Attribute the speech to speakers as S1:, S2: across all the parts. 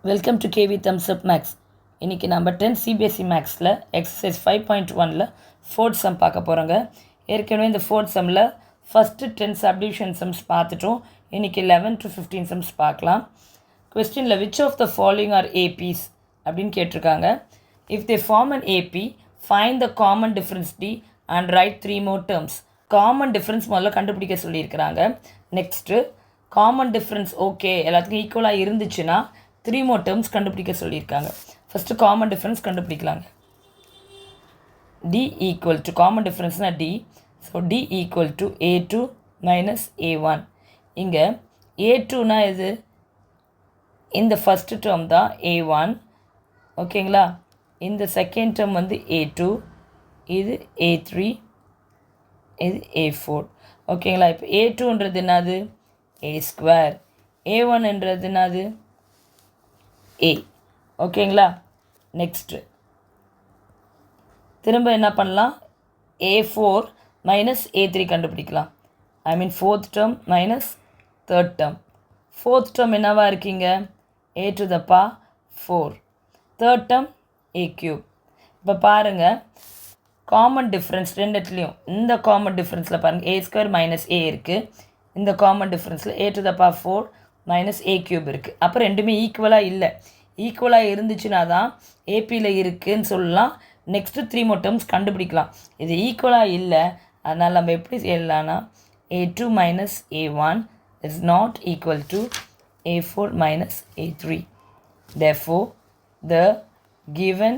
S1: Welcome to KV thumbs up maths. இன்றைக்கி நம்ம 10 CBSE மேக்ஸில் எக்ஸசைஸ் 5.1ல் ஃபோர்த் சம் பார்க்க போகிறோங்க. ஏற்கனவே இந்த ஃபோர்த் சம்மில் ஃபஸ்ட்டு 10 சப்டிவிஷன் சம்ஸ் பார்த்துட்டோம். இன்றைக்கி 11 to 15 சம்ஸ் பார்க்கலாம். கொஸ்டினில் which of the following are APs அப்படின்னு கேட்டிருக்காங்க. If they form an AP find the common difference d and write 3 more terms. Common difference முதல்ல கண்டுபிடிக்க சொல்லியிருக்கிறாங்க. நெக்ஸ்ட்டு காமன் டிஃப்ரென்ஸ் ஓகே எல்லாத்துக்கும் ஈக்குவலாக இருந்துச்சுன்னா 3 more terms கண்டுபிடிக்க சொல்லியிருக்காங்க. ஃபஸ்ட்டு காமன் டிஃப்ரென்ஸ் கண்டுபிடிக்கலாங்க. டி ஈக்குவல் டு காமன் டிஃப்ரென்ஸ்னால் D. So D equal to A2 minus A1. இங்கே A2னா இது இந்த ஃபஸ்ட்டு டேர்ம் தான் A1, ஓகேங்களா. இந்த செகண்ட் டேர்ம் வந்து A2, இது A3, இது A4, ஓகேங்களா. இப்போ A2ன்றது என்னது A², A1ன்றது என்னது A, ஓகேங்களா. நெக்ஸ்ட்டு திரும்ப என்ன பண்ணலாம், A4 மைனஸ் A3 கண்டுபிடிக்கலாம். I mean fourth term minus third term. Fourth term என்னவா இருக்கீங்க A to the power 4, third term A3. இப்போ பாருங்கள் காமன் டிஃப்ரென்ஸ் ரெண்டுத்துலேயும் இந்த காமன் டிஃப்ரென்ஸில் பாருங்கள் A² மைனஸ் A இருக்குது. இந்த காமன் டிஃப்ரென்ஸில் A to the power 4 minus A³ இருக்குது. அப்போ ரெண்டுமே ஈக்குவலாக இல்லை. ஈக்குவலாக இருந்துச்சுன்னா தான் ஏபியில் இருக்குதுன்னு சொல்லலாம். நெக்ஸ்ட்டு 3 more terms கண்டுபிடிக்கலாம். இது ஈக்குவலாக இல்லை, அதனால் நம்ம எப்படி செய்யலாம்னா A2 minus A1 is not equal to A4 minus A3. Therefore, the given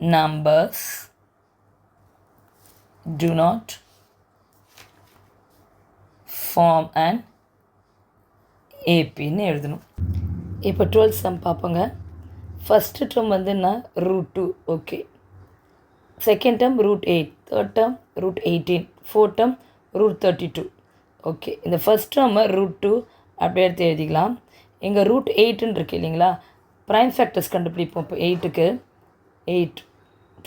S1: numbers do not form an ஏபின்னு எழுதணும். இப்போ 12th சம் பார்ப்போங்க. ஃபஸ்ட்டு டேர்ம் வந்து என்ன √2, okay. Second term √8, third term √18, fourth term √32, okay. இந்த ஃபஸ்ட் டேர்மை √2 அப்படியே எடுத்து எழுதிக்கலாம். இங்கே √8ன்னு இருக்கு இல்லைங்களா. ப்ரைம் ஃபேக்டர்ஸ் கண்டுபிடிப்போம். இப்போ 8க்கு 8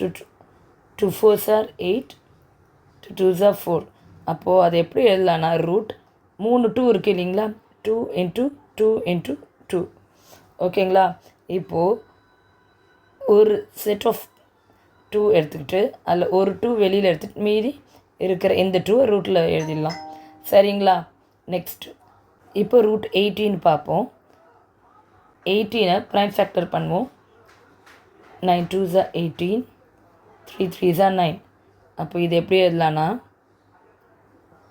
S1: 2 4s are 8, 2 2s are 4. அப்போது அது எப்படி எழுதலான்னா ரூட் 3 2 இருக்குது இல்லைங்களா, 2 into 2 into 2, ஓகேங்களா. இப்போது ஒரு செட் ஆஃப் 2 எடுத்துக்கிட்டு அதில் ஒரு 2 வெளியில் எடுத்துகிட்டு மீதி இருக்கிற இந்த 2 ரூட்டில் எழுதிடலாம், சரிங்களா. நெக்ஸ்ட்டு இப்போ √18 பார்ப்போம். 18 ப்ரைம் ஃபேக்டர் பண்ணுவோம். 9 2s are 18, 3 3s are 9. அப்போ இது எப்படி எழுதலான்னா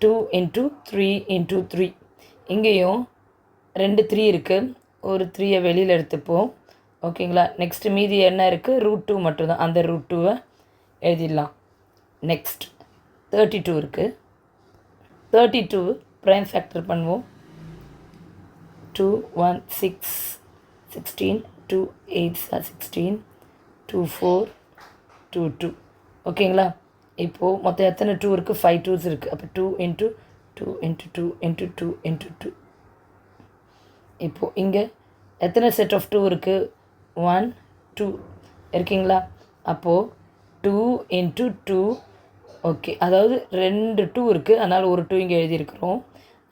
S1: 2 into 3 into 3. இங்கேயும் 2 3 இருக்குது, ஒரு 3யை வெளியில் எடுத்துப்போம், ஓகேங்களா. நெக்ஸ்ட்டு மீதி என்ன இருக்குது √2 மட்டும்தான், அந்த √2வை எழுதிடலாம். நெக்ஸ்ட் 32 இருக்குது. 32 ப்ரைம் ஃபேக்டர் பண்ணுவோம். 2 1 6 16, 2 8s are 16, 2 4 2 2, ஓகேங்களா. இப்போது மொத்தம் எத்தனை 2 இருக்குது, 5 2s இருக்குது. அப்போ 2 into 2 into 2 into 2 into 2. இப்போது இங்கே எத்தனை செட் ஆஃப் 2 இருக்குது, 1 2 இருக்கீங்களா. அப்போது 2 into 2, ஓகே. அதாவது 2 2 இருக்குது, அதனால் ஒரு 2 இங்கே எழுதியிருக்கிறோம்.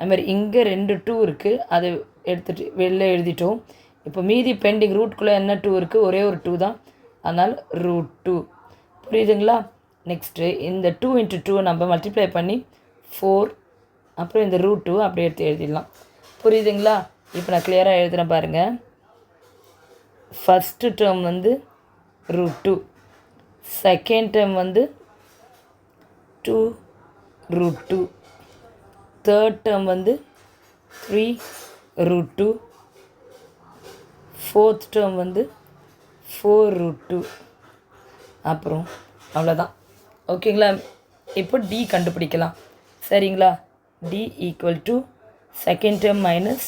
S1: அதுமாதிரி இங்கே 2 2 இருக்குது, அதை எடுத்துகிட்டு வெளில எழுதிட்டோம். இப்போ மீதி பெண்டிங் ரூட்குள்ளே என்ன 2 இருக்குது, ஒரே ஒரு 2 தான், அதனால் √2, புரியுதுங்களா. நெக்ஸ்ட்டு இந்த 2 into 2 நம்ம மல்டிப்ளை பண்ணி 4, அப்புறம் இந்த √2 அப்படியே எடுத்து எழுதிடலாம், புரியுதுங்களா. இப்போ நான் கிளியராக எழுதுகிறேன் பாருங்கள். ஃபஸ்ட்டு டேர்ம் வந்து √2, செகண்ட் டேர்ம் வந்து 2 √2, தேர்ட் டேர்ம் வந்து 3 √2, ஃபோர்த் டேர்ம் வந்து 4 √2. அப்புறம் அவ்வளோதான், ஓகேங்களா. இப்போ டி கண்டுபிடிக்கலாம், சரிங்களா. D equal to second term minus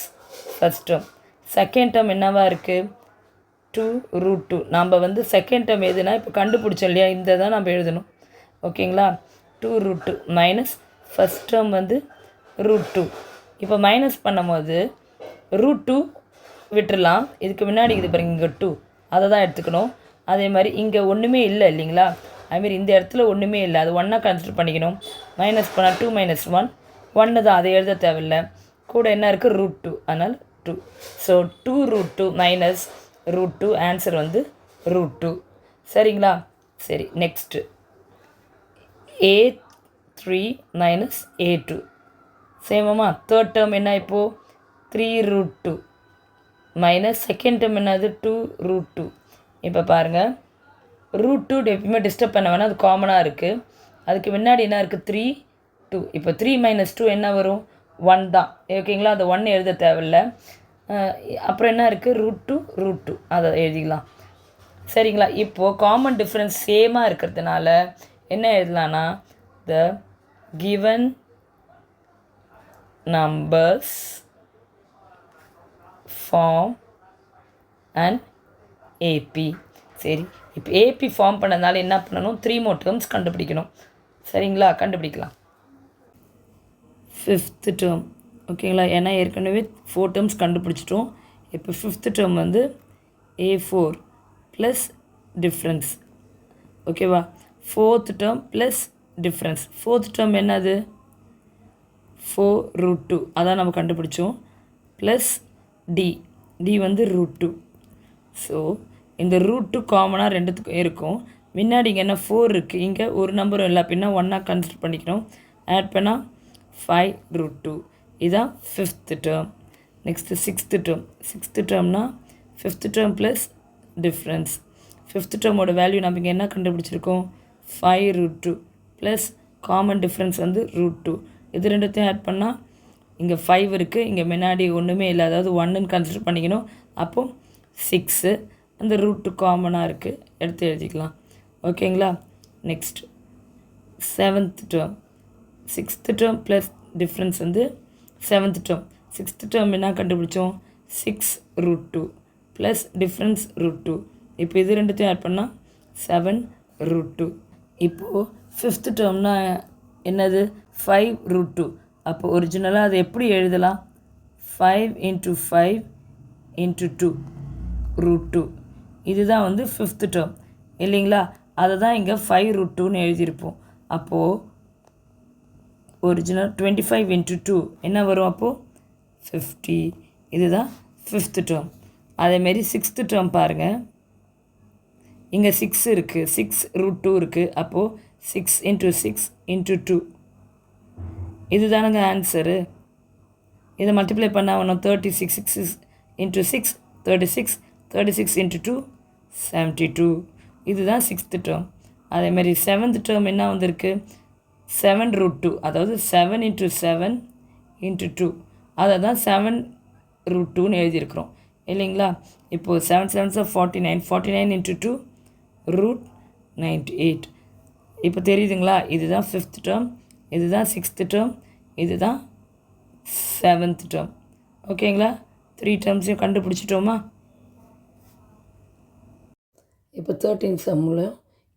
S1: first term. Second term என்னவா இருக்குது 2 √2. நம்ம வந்து செகண்ட் டேர்ம் எதுனா இப்போ கண்டுபிடிச்சோம் இல்லையா, இந்த தான் நம்ம எழுதணும், ஓகேங்களா. 2 √2 மைனஸ் ஃபஸ்ட் டேர்ம் வந்து √2. இப்போ மைனஸ் பண்ணும்போது √2 விட்டுடலாம். இதுக்கு முன்னாடி இது பாருங்க, இங்கே 2 அதை தான் எடுத்துக்கணும். அதே மாதிரி இங்கே ஒன்றுமே இல்லை இல்லைங்களா, அதுமாரி இந்த இடத்துல ஒன்றுமே இல்லை, அது 1 கன்சிடர் பண்ணிக்கணும். மைனஸ் பண்ணால் 2 - 1 1 தான், அதை எழுத தேவையில்லை. கூட என்ன இருக்குது √2, அதனால் 2. So 2 root 2 minus root 2 answer வந்து ரூட் 2. சரிங்களா? சரி, நெக்ஸ்ட்டு a3 மைனஸ் a2 சேமமா? தேர்ட் டேர்ம் என்ன இப்போது 3 ரூட் 2 மைனஸ் செகண்ட் டேர்ம் என்னது 2 ரூட் 2. இப்போ பாருங்கள், ரூட் 2 எப்பயுமே டிஸ்டர்ப் பண்ண வேணாம், அது காமனாக இருக்குது. அதுக்கு முன்னாடி என்ன இருக்குது 3 2. இப்போ 3 மைனஸ் 2 என்ன வரும் 1 தான். ஓகேங்களா? அது 1 எழுத தேவையில்லை. அப்புறம் என்ன இருக்குது ரூட் 2 அதை எழுதிக்கலாம். சரிங்களா? இப்போது காமன் டிஃப்ரென்ஸ் சேமாக இருக்கிறதுனால என்ன எழுதலான்னா the given numbers form and AP. சரி, இப்போ ஏபி ஃபார்ம் பண்ணதுனால என்ன பண்ணணும் 3 more டேர்ம்ஸ் கண்டுபிடிக்கணும். சரிங்களா? கண்டுபிடிக்கலாம். ஃபிஃப்த்து டேர்ம் ஓகேங்களா? ஏன்னா ஏற்கனவே 4 டேர்ம்ஸ் கண்டுபிடிச்சிட்டோம். இப்போ ஃபிஃப்த்து டேர்ம் வந்து a4 ப்ளஸ் டிஃப்ரென்ஸ். ஓகேவா? Fourth term plus difference. Fourth term என்னது 4 ரூட் 2 அதான் நம்ம கண்டுபிடிச்சோம். ப்ளஸ் டி வந்து ரூட் 2. ஸோ இந்த ரூட் 2 காமனாக ரெண்டுத்துக்கும் இருக்கும். முன்னாடி இங்கே என்ன 4 இருக்குது, இங்கே ஒரு நம்பரும் இல்லை அப்படின்னா 1 கன்சிடர் பண்ணிக்கணும். ஆட் பண்ணால் 5 ரூட் 2. இதுதான் ஃபிஃப்த்து டேர்ம். நெக்ஸ்ட்டு சிக்ஸ்த்து டேர்ம்னா fifth term plus difference. Fifth டேர்மோட வேல்யூ நம்ம இங்கே என்ன கண்டுபிடிச்சிருக்கோம் 5 ரூட் 2 ப்ளஸ் காமன் டிஃப்ரென்ஸ் வந்து ரூட் 2. இது ரெண்டுத்தையும் ஆட் பண்ணால் இங்கே 5 இருக்குது, இங்கே முன்னாடி ஒன்றுமே இல்லை, அதாவது 1ன்னு கன்சிடர் பண்ணிக்கணும். அப்போது 6 அந்த ரூட் 2 காமனாக இருக்குது, எடுத்து எழுதிக்கலாம். ஓகேங்களா? Next seventh term. Sixth term plus difference வந்து செவன்த் டேர்ம். சிக்ஸ்த்து டேர்ம் என்ன கண்டுபிடிச்சோம் 6 ரூட் 2 ப்ளஸ் டிஃப்ரென்ஸ் ரூட் 2. இப்போ இது ரெண்டுத்தையும் ஆட் பண்ணால் 7 ரூட் 2. இப்போது ஃபிஃப்த்து டேர்ம்னா என்னது 5 ரூட் 2. அப்போ ஒரிஜினலாக அதை எப்படி எழுதலாம் 5 × 5 × 2 ரூட் 2. இதுதான் வந்து ஃபிஃப்த்து டேர்ம் இல்லைங்களா? அதை தான் இங்கே 5 ரூட் 2ன்னு எழுதியிருப்போம். அப்போது ஒரிஜினல் 25 × 2 என்ன வரும் அப்போது 50. இதுதான் ஃபிஃப்த்து டேர்ம். அதேமாரி சிக்ஸ்த்து டேர்ம் பாருங்கள், இங்கே 6 இருக்குது, 6 ரூட் 2 இருக்குது. அப்போது 6 × 6 × 2 இது தானுங்க ஆன்சரு. இதை மல்டிப்ளை பண்ணால் ஒன்று 36 6 × 6 36 36 × 2 72. இதுதான் சிக்ஸ்த்து டேர்ம். அதேமாதிரி செவன்த் டேர்ம் என்ன வந்திருக்கு 7 ரூட் 2, அதாவது 7 × 7 × 2 அதை தான் 7 ரூட் 2ன்னு எழுதியிருக்கிறோம் இல்லைங்களா? இப்போது 7 7 49 49 × 2 ரூட் 98. இப்போ தெரியுதுங்களா? இதுதான் ஃபிஃப்த் டேர்ம், இதுதான் சிக்ஸ்த்து டேர்ம், இதுதான் செவன்த் டேர்ம். ஓகேங்களா? 3 டேர்ம்ஸையும் கண்டுபிடிச்சிட்டோமா? இப்போ 13 சம்மில்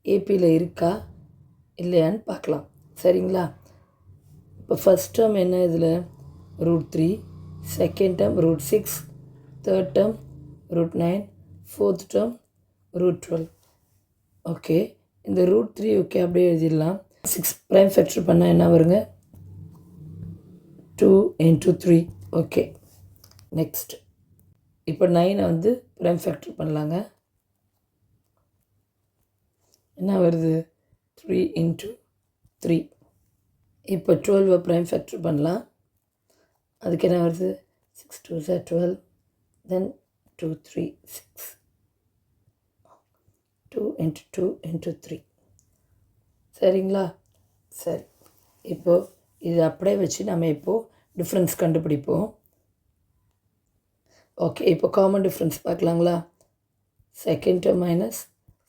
S1: ஏபியில் இருக்கா இல்லையான்னு பார்க்கலாம். சரிங்களா? இப்போ ஃபஸ்ட் டேர்ம் என்ன இதில் root 3, second term root 6, third term root 9, fourth term root 12. Okay, இந்த ரூட் 3 ஓகே அப்படியே எழுதிடலாம். 6 ப்ரைம் ஃபேக்டர் பண்ணால் என்ன வருங்க 2 × 3. ஓகே, நெக்ஸ்ட் இப்போ 9 வந்து ப்ரைம் ஃபேக்டர் பண்ணலாங்க. என்ன வருது 3 × 3. இப்போ 12 ப்ரைம் ஃபேக்டர் பண்ணலாம். அதுக்கு என்ன வருது 6 2 12, தென் 2 3 6, 2 × 2 × 3. சரிங்களா? சரி, இப்போது இது அப்படியே வச்சு நம்ம இப்போது டிஃப்ரென்ஸ் கண்டுபிடிப்போம். ஓகே, இப்போ காமன் டிஃப்ரென்ஸ் பார்க்கலாங்களா? Second term minus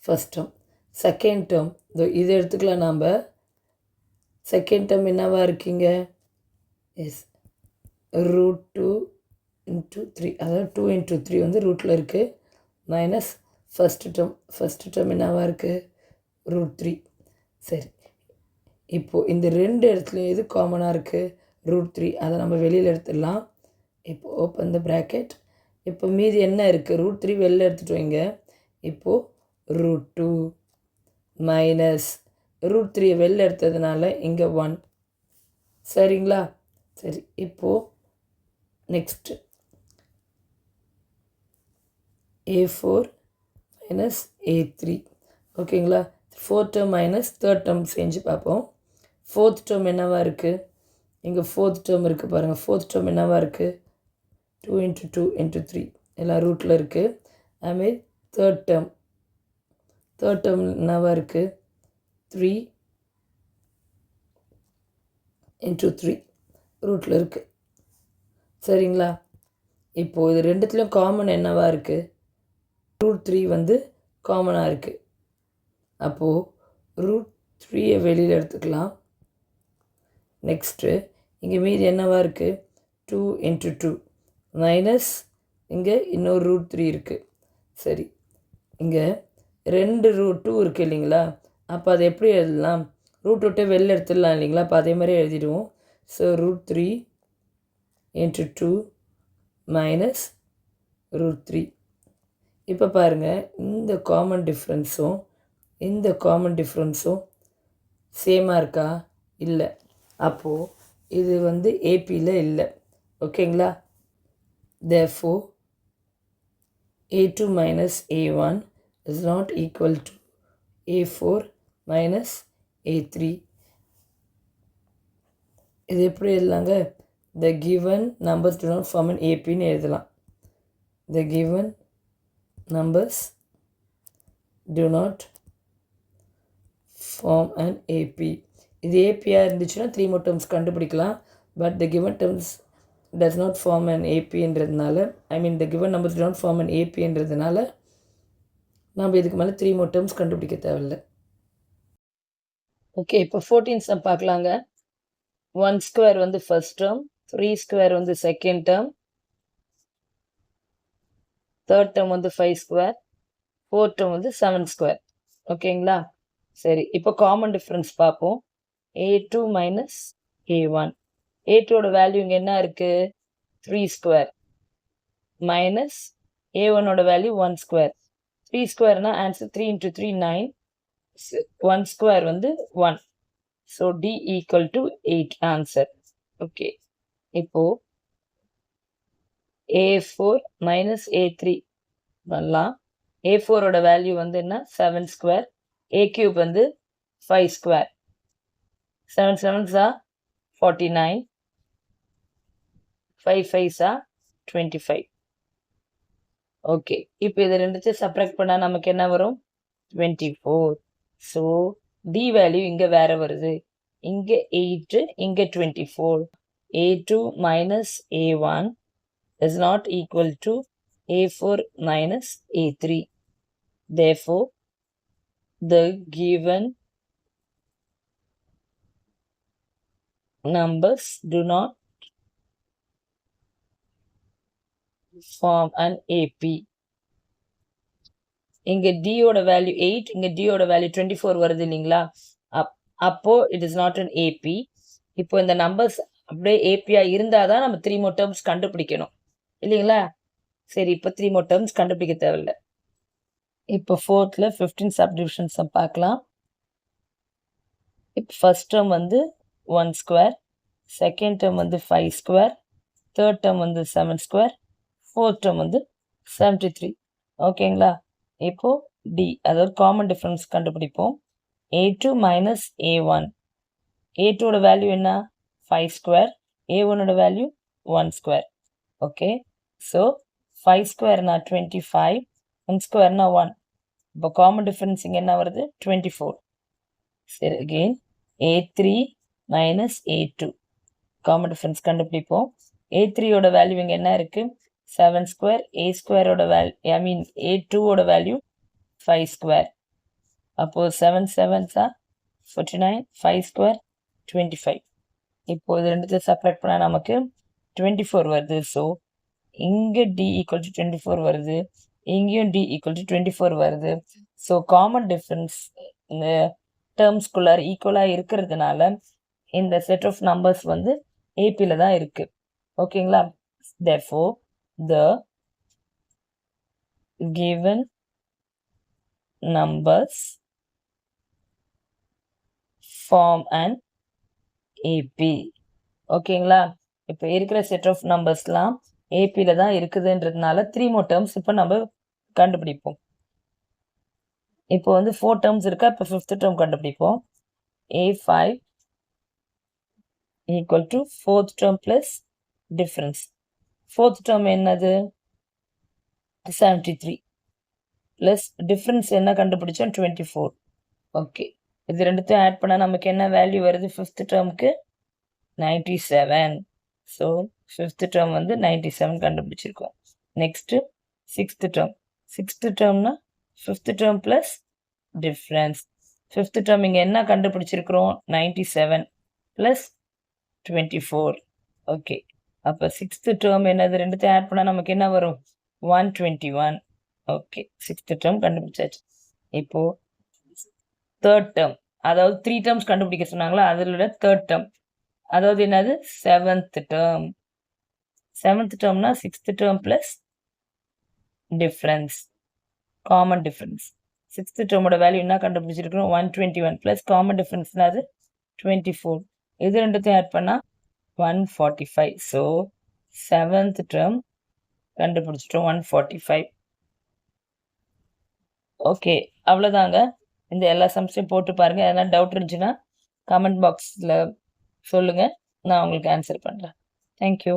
S1: first term. Second term இது எடுத்துக்கலாம். நாம் செகண்ட் டேர்ம் என்னவாக இருக்கீங்க எஸ் ரூட் 2 × 3, அதாவது 2 × 3 வந்து ரூட்டில் இருக்குது, மைனஸ் ஃபஸ்ட்டு டேர்ம் என்னவாக இருக்குது ரூட் 3. சரி, இப்போது இந்த ரெண்டு இடத்துலையும் எது காமனாக இருக்குது ரூட் 3, அதை நம்ம வெளியில் எடுத்துடலாம். இப்போ ஓப்பன் த ப்ராக்கெட். இப்போ மீதி என்ன இருக்குது ரூட் 3 வெளியில் எடுத்துகிட்டு வைங்க. இப்போது ரூட் 2 மைனஸ் ரூட் 3 வெளில எடுத்ததுனால இங்கே 1. சரிங்களா? சரி, இப்போது நெக்ஸ்ட்டு A4 minus A3 ஓகேங்களா. Fourth term minus third term செஞ்சு பார்ப்போம். ஃபோர்த் டேர்ம் என்னவா இருக்குது? இங்கே ஃபோர்த் டேர்ம் இருக்குது பாருங்கள். ஃபோர்த் டேர்ம் என்னவா இருக்குது? 2 into 2 into 3 எல்லாம் ரூட்டில் இருக்குது. அதுமாரி தேர்ட் டேர்ம் என்னவா இருக்குது? 3 into 3 ரூட்டில் இருக்குது. சரிங்களா. இப்போது இது ரெண்டுத்துலேயும் காமன் என்னவா இருக்குது? √3 வந்து காமனாக இருக்குது. அப்போது √3 வெளியில் எடுத்துக்கலாம். நெக்ஸ்ட்டு இங்கே மீதி என்னவா இருக்குது? 2 into 2 மைனஸ் இங்கே இன்னொரு √3 இருக்குது. சரி, இங்கே 2 √2 இருக்குது இல்லைங்களா. அப்போ அதை எப்படி எழுதலாம்? ரூட் விட்டு வெளில எடுத்துடலாம் இல்லைங்களா. அப்போ அதே மாதிரி எழுதிடுவோம். So √3 into 2 minus √3. இப்போ பாருங்கள், இந்த காமன் டிஃப்ரென்ஸும் இந்த காமன் டிஃப்ரென்ஸும் சேமாக இருக்கா? இல்லை. அப்போது இது வந்து ஏபியில் இல்லை. ஓகேங்களா. therefore A2 minus A1 is not equal to A4 minus A3. இது எப்படி எழுதலாங்க? the given numbers do not form an APன்னு எழுதலாம். the given numbers do not form an AP. இது ஏபியாக இருந்துச்சுன்னா 3 more terms கண்டுபிடிக்கலாம். But the given terms does not form an APன்றதுனால, the given numbers do not form an APன்றதுனால நம்ம இதுக்கு மேலே 3 more terms கண்டுபிடிக்க தேவையில்லை. Okay, இப்போ 14 சம் பார்க்கலாங்க. 1 ஸ்கொயர் வந்து ஃபர்ஸ்ட் டேர்ம், 3 ஸ்கொயர் வந்து செகண்ட் டேர்ம், தேர்ட் டேர்ம் வந்து 5 ஸ்கொயர், ஃபோர்த் டேர்ம் வந்து 7 ஸ்கொயர். ஓகேங்களா. சரி, இப்போ காமன் டிஃப்ரென்ஸ் பார்ப்போம். A2 minus A1. A2ஓட வேல்யூ இங்கே என்ன இருக்குது? 3 ஸ்கொயர் மைனஸ் A1ஓட வேல்யூ 1 ஸ்கொயர். 3 ஸ்கொயர்னால் ஆன்சர் 3 into 3 9. 1 ஸ்கொயர் வந்து 1. So D equal to 8 answer. Okay, இப்போது A4 மைனஸ் A3 பண்ணலாம். A4ஓட வேல்யூ வந்து என்ன? 7 ஸ்கொயர். A cube வந்து 5 square. 7 7s are 49. 5 5s are 25. Okay, இப்போ இது ரெண்டுத்தையும் சப்ராக்ட் பண்ணால் நமக்கு என்ன வரும்? 24. ஸோ D வேல்யூ இங்கே வேறு வருது. இங்கே 8, இங்கே 24. A2 minus A1 is not equal to A4 minus A3. Therefore, the given numbers do not form an AP. இங்கே D ஓட வேல்யூ 8, இங்கே D ஓட வேல்யூ 24 வருது இல்லைங்களா. அப்போ it is not an AP. இப்போ இந்த நம்பர்ஸ் அப்படியே ஏபியாக இருந்தால் தான் நம்ம 3 more terms கண்டுபிடிக்கணும் இல்லைங்களா. சரி, இப்போ 3 more terms கண்டுபிடிக்க தேவையில்லை. இப்போ ஃபோர்த்தில் 15 சப்டிவிஷன்ஸ் பார்க்கலாம். இப்போ ஃபர்ஸ்ட் டேர்ம் வந்து 1 ஸ்கொயர், செகண்ட் டேர்ம் வந்து 5 ஸ்கொயர், தேர்ட் டேர்ம் வந்து 7 ஸ்கொயர், ஃபோர்த் டேர்ம் வந்து 73. ஓகேங்களா. இப்போது டி, அதாவது காமன் டிஃப்ரென்ஸ் கண்டுபிடிப்போம். A2 minus A1. A2ஓட வேல்யூ என்ன? 5 ஸ்கொயர். A1ஓட வேல்யூ 1 ஸ்கொயர். ஓகே, ஸோ 5 ஸ்கொயர்னா 25, 1 ஸ்கொயர்னா 1. இப்போ காமன் டிஃப்ரென்ஸ் இங்கே என்ன வருது? 24. சரி, again A3 minus A2 common difference கண்டுபிடிப்போம். A3ஓட வேல்யூ இங்கே என்ன இருக்குது? 7 ஸ்கொயர். A ஸ்கொயரோட வேல்யூ A2ஓட வேல்யூ 5 ஸ்கொயர். அப்போது 7 7s are 49, 5 ஸ்கொயர் 25. இப்போ இது ரெண்டுத்தையும் செப்பரேட் பண்ணால் நமக்கு 24 வருது. ஸோ இங்கே D ஈக்குவல் டு 24 வருது, இங்கேயும் D ஈக்குவல் டு 24 வருது. ஸோ காமன் டிஃப்ரென்ஸ் இந்த டேர்ம்ஸ்குள்ளார ஈக்குவலாக இருக்கிறதுனால இந்த செட் ஆஃப் நம்பர்ஸ் வந்து ஏபியில் தான் இருக்குது. ஓகேங்களா. therefore the given numbers form an AP. ஓகேங்களா. இப்போ இருக்கிற செட் ஆஃப் நம்பர்ஸ்லாம் ஏபியில் தான் இருக்குதுன்றதுனால 3 more terms இப்போ நம்ம கண்டுபிடிப்போம். இப்போ வந்து 4 டேர்ம்ஸ் இருக்கா? இப்போ 5th டேர்ம் கண்டுபிடிப்போம். A5 equal to 4th term plus difference. 4th term என்னது? 73 plus difference என்ன கண்டுபிடிச்சோம்? 24. ஓகே. இது ரெண்டுத்தையும் ஆட் பண்ணா நமக்கு என்ன வேல்யூ வருது 5th டேர்முக்கு? 97. ஸோ 5th டேர்ம் வந்து 97 கண்டுபிடிச்சிருக்கோம். Next 6th term. 6th டேர்ம்னா 5th term plus difference. 5th term இங்கே என்ன கண்டுபிடிச்சிருக்கிறோம்? 97 ப்ளஸ் 24. ஓகே. அப்போ 6th டேர்ம் என்னது? ரெண்டுத்தையும் ஆட் பண்ணால் நமக்கு என்ன வரும்? 121. ஓகே. 6th டேர்ம் கண்டுபிடிச்சாச்சு. இப்போது 3rd டேர்ம், அதாவது 3 டேர்ம்ஸ் கண்டுபிடிக்க சொன்னாங்களா, அதில் 3rd டேர்ம், அதாவது என்னது? 7th term. 7th டேர்ம்னா 6th term plus difference, common difference. 6th டேர்மோட வேல்யூ என்ன கண்டுபிடிச்சிருக்கிறோம்? 121 ப்ளஸ் காமன் டிஃப்ரென்ஸ்னா அது 24. இது ரெண்டுத்தையும் ஆட் பண்ணால் 145. ஸோ 7th டேர்ம் கண்டுபிடிச்சிட்டோம் 145. ஓகே, அவ்வளோதாங்க. இந்த எல்லா சம்ஸையும் போட்டு பாருங்கள். எதனா டவுட் இருந்துச்சுன்னா கமெண்ட் பாக்ஸில் சொல்லுங்கள், நான் உங்களுக்கு ஆன்சர் பண்ணுறேன். தேங்க்யூ.